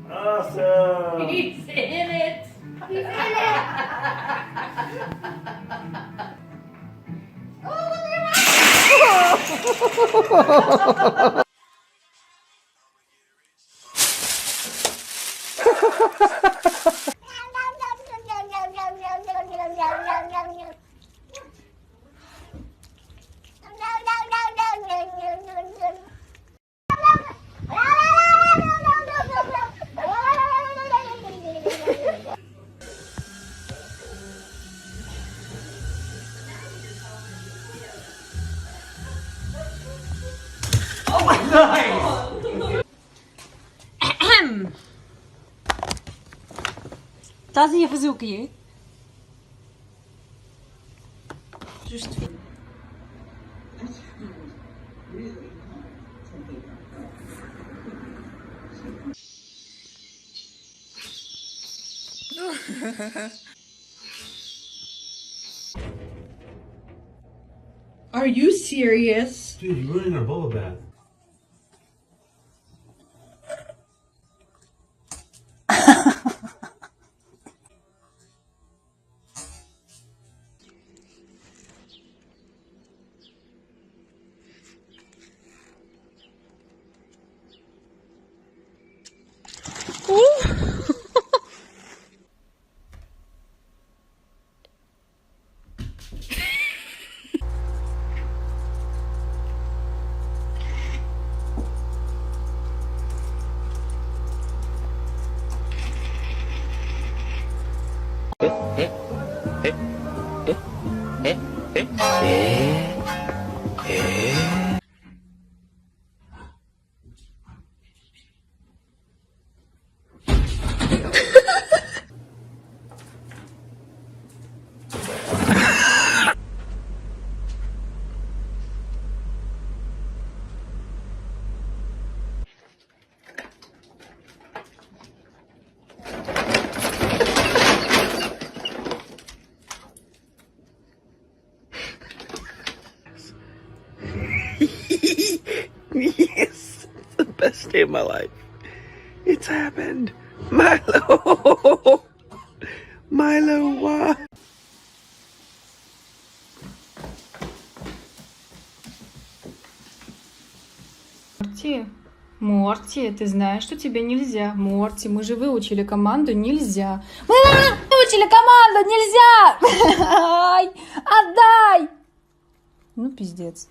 Awesome. He's in it. He's in it. Estás aí a fazer o quê? Justo. Are you serious? Dude, you're ruining our bubble bath. Yes, it's the best day of my life. It's happened. Milo! Milo, what? Морти, ты знаешь, что тебе нельзя. Морти, мы же выучили команду «нельзя». Мы выучили команду «нельзя». Ай, отдай! Ну, пиздец.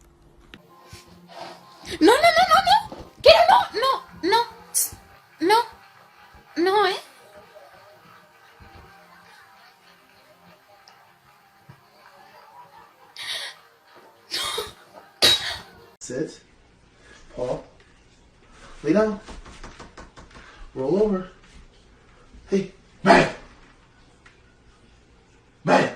No, no, no, no, no. Quiero, no, no, no, no, no, Sit. Paul. Lay down. Roll over. Hey. Man! Man!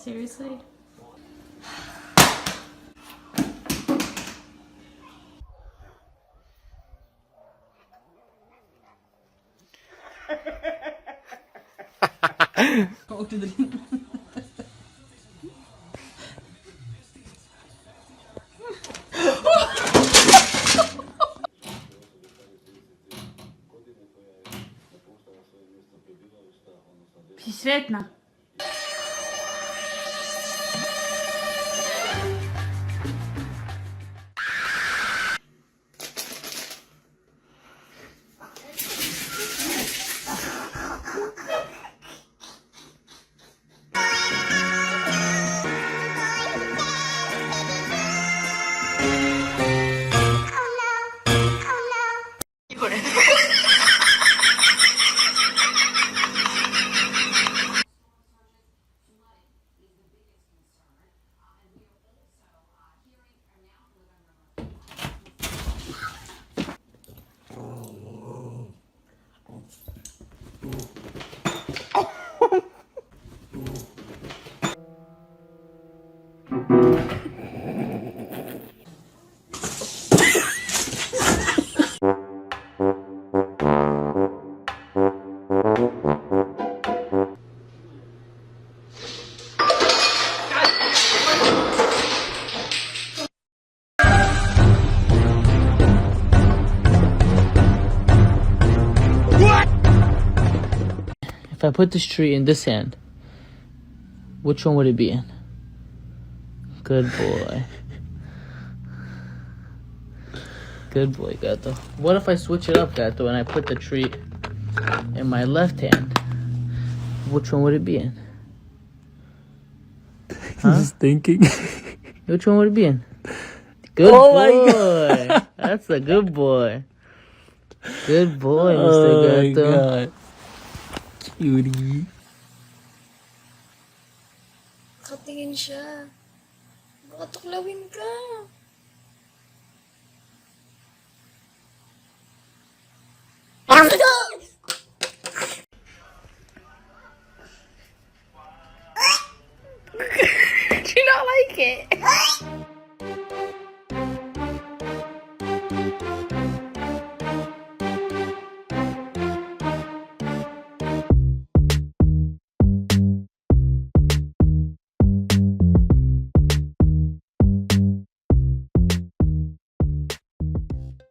Seriously? Si sretna. If I put this treat in this hand, which one would it be in? Good boy. Good boy, Gato. What if I switch it up, Gato, and I put the treat in my left hand? Which one would it be in? Huh? Just thinking. Which one would it be in? Good boy. That's a good boy. Good boy, Mr. Gato. God. Cutie. Katingin siya. Baka tuklawin ka. Do you not like it?